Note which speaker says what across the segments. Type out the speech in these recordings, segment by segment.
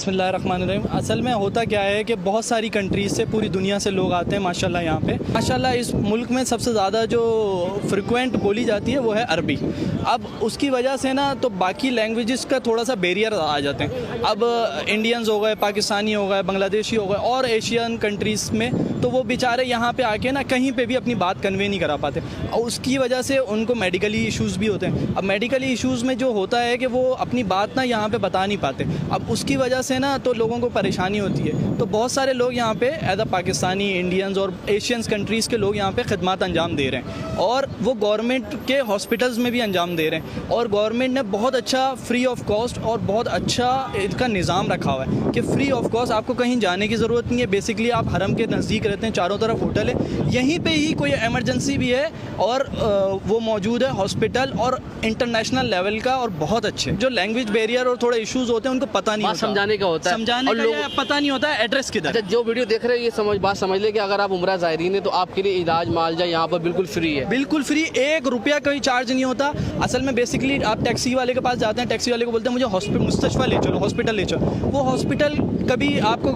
Speaker 1: बिस्मिल्लाहिर्रहमानिर्रहीम। असल में होता क्या है कि बहुत सारी कंट्रीज़ से, पूरी दुनिया से लोग आते हैं माशाल्लाह यहाँ पे। माशाल्लाह इस मुल्क में सबसे ज़्यादा जो फ्रिक्वेंट बोली जाती है वो है अरबी। अब उसकी वजह से ना तो बाकी लैंग्वेजेस का थोड़ा सा बैरियर आ जाते हैं। अब इंडियंस हो गए, पाकिस्तानी हो गए, बांग्लादेशी हो गए और एशियन कंट्रीज़ में तो वो बेचारे यहाँ पे आके ना कहीं पे भी अपनी बात कन्वे नहीं करा पाते और उसकी वजह से उनको मेडिकली इश्यूज़ भी होते हैं। अब मेडिकली इश्यूज़ में जो होता है कि वो अपनी बात ना यहाँ पे बता नहीं पाते। अब उसकी वजह से ना तो लोगों को परेशानी होती है। तो बहुत सारे लोग यहाँ पे एज अ पाकिस्तानी, इंडियंस और एशियंस कंट्रीज़ के लोग यहाँ पे खिदमत अंजाम दे रहे हैं और वो गवर्नमेंट के हॉस्पिटल्स में भी अंजाम दे रहे हैं। और गवर्नमेंट ने बहुत अच्छा फ्री ऑफ कॉस्ट और बहुत अच्छा इसका निज़ाम रखा हुआ है कि फ्री ऑफ कॉस्ट आपको कहीं जाने की ज़रूरत नहीं है। बेसिकली आप हरम के नज़दीक रहते हैं, चारों तरफ होटल है, यहीं पे ही कोई इमरजेंसी भी है और वो मौजूद है हॉस्पिटल और इंटरनेशनल लेवल का और बहुत अच्छे। जो लैंग्वेज बैरियर और थोड़े इश्यूज होते हैं उनको पता नहीं होता,
Speaker 2: समझाने का होता है,
Speaker 1: समझाने का या पता नहीं होता है एड्रेस किधर।
Speaker 2: अच्छा, जो वीडियो देख रहे हैं ये बात समझ ले कि अगर आप उम्रा ज़ायरीन है तो आपके लिए इलाज मुआवजा यहाँ पर बिल्कुल फ्री है।
Speaker 1: बिल्कुल फ्री, 1 रुपया कोई चार्ज नहीं होता। असल में बेसिकली आप टैक्सी वाले के पास जाते हैं, टैक्सी वाले को बोलते हैं मुझे मुस्तशफा ले चलो, हॉस्पिटल ले चलो। वो हॉस्पिटल कभी आपको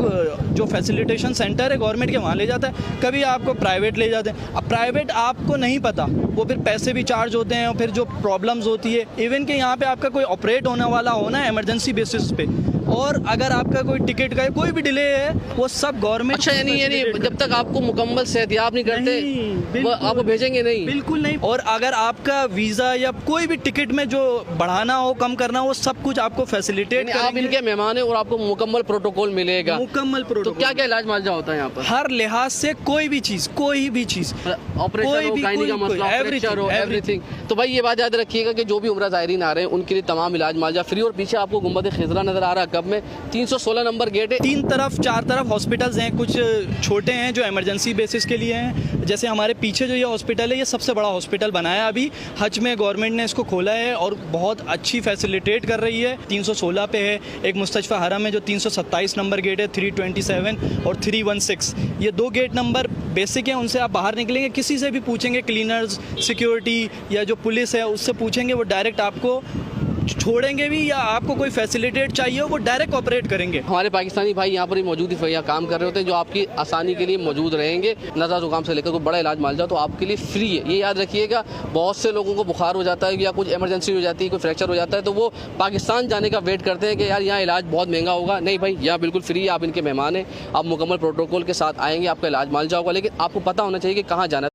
Speaker 1: जो फैसिलिटेशन सेंटर है गवर्नमेंट के वहाँ ले जाता है, कभी आपको प्राइवेट ले जाते हैं। अब प्राइवेट आपको नहीं पता, वो फिर पैसे भी चार्ज होते हैं और फिर जो प्रॉब्लम्स होती है, इवन कि यहाँ पे आपका कोई ऑपरेट होने वाला हो ना इमरजेंसी बेसिस पे, और अगर आपका कोई टिकट का कोई भी डिले है वो सब गवर्नमेंट।
Speaker 2: अच्छा, यानी जब तक आपको मुकम्मल सेहतियाब नहीं करते वो आपको भेजेंगे नहीं?
Speaker 1: बिल्कुल नहीं। और अगर आपका वीज़ा या कोई भी टिकट में जो बढ़ाना हो, कम करना हो, वो सब कुछ आपको फैसिलिटेट करेंगे।
Speaker 2: आप इनके मेहमान हैं और आपको मुकम्मल प्रोटोकॉल मिलेगा।
Speaker 1: मुकम्मल प्रोटोकॉल।
Speaker 2: तो क्या क्या इलाज मुआवजा होता है यहाँ पर?
Speaker 1: हर लिहाज से कोई भी चीज़
Speaker 2: ऑपरेशन हो, गायनी का मसला, फ्रैक्चर हो, एवरीथिंग। तो भाई ये बात याद रखिएगा कि जो भी उम्रा ज़ायरीन आ रहे हैं उनके लिए तमाम इलाज मुआवजा फ्री। और पीछे आपको गुंबद खिज़रा नज़र आ रहा है, कब में 316 नंबर गेट है।
Speaker 1: 3 तरफ 4 तरफ हॉस्पिटल्स हैं, कुछ छोटे हैं जो इमरजेंसी बेसिस के लिए हैं। जैसे हमारे पीछे जो ये हॉस्पिटल है, ये सबसे बड़ा हॉस्पिटल बनाया अभी हज में गवर्नमेंट ने इसको खोला है और बहुत अच्छी फैसिलिटेट कर रही है। 316 पे है। एक मुस्तशफा हरम है जो 327 नंबर गेट है, 327 और 316। ये 2 गेट नंबर बेसिक हैं, उनसे आप बाहर निकलेंगे, किसी से भी पूछेंगे, क्लीनर्स, सिक्योरिटी या जो पुलिस है उससे पूछेंगे, वो डायरेक्ट आपको छोड़ेंगे भी या आपको कोई फैसिलिटेट चाहिए हो वो डायरेक्ट ऑपरेट करेंगे।
Speaker 2: हमारे पाकिस्तानी भाई यहाँ पर ही मौजूद ही यहाँ काम कर रहे होते हैं जो आपकी आसानी के लिए मौजूद रहेंगे। नज़ा ज़ुकाम से लेकर कोई बड़ा इलाज माल जाओ तो आपके लिए फ्री है, ये याद रखिएगा। बहुत से लोगों को बुखार हो जाता है या कुछ इमरजेंसी हो जाती है, कोई फ्रैक्चर हो जाता है तो वो पाकिस्तान जाने का वेट करते हैं कि यार यहाँ इलाज बहुत महंगा होगा। नहीं भाई, यहाँ बिल्कुल फ्री है, आप इनके मेहमान हैं, आप मुकम्मल प्रोटोकॉल के साथ आएंगे, आपका इलाज माल जाओगा। लेकिन आपको पता होना चाहिए कि कहाँ जाना है।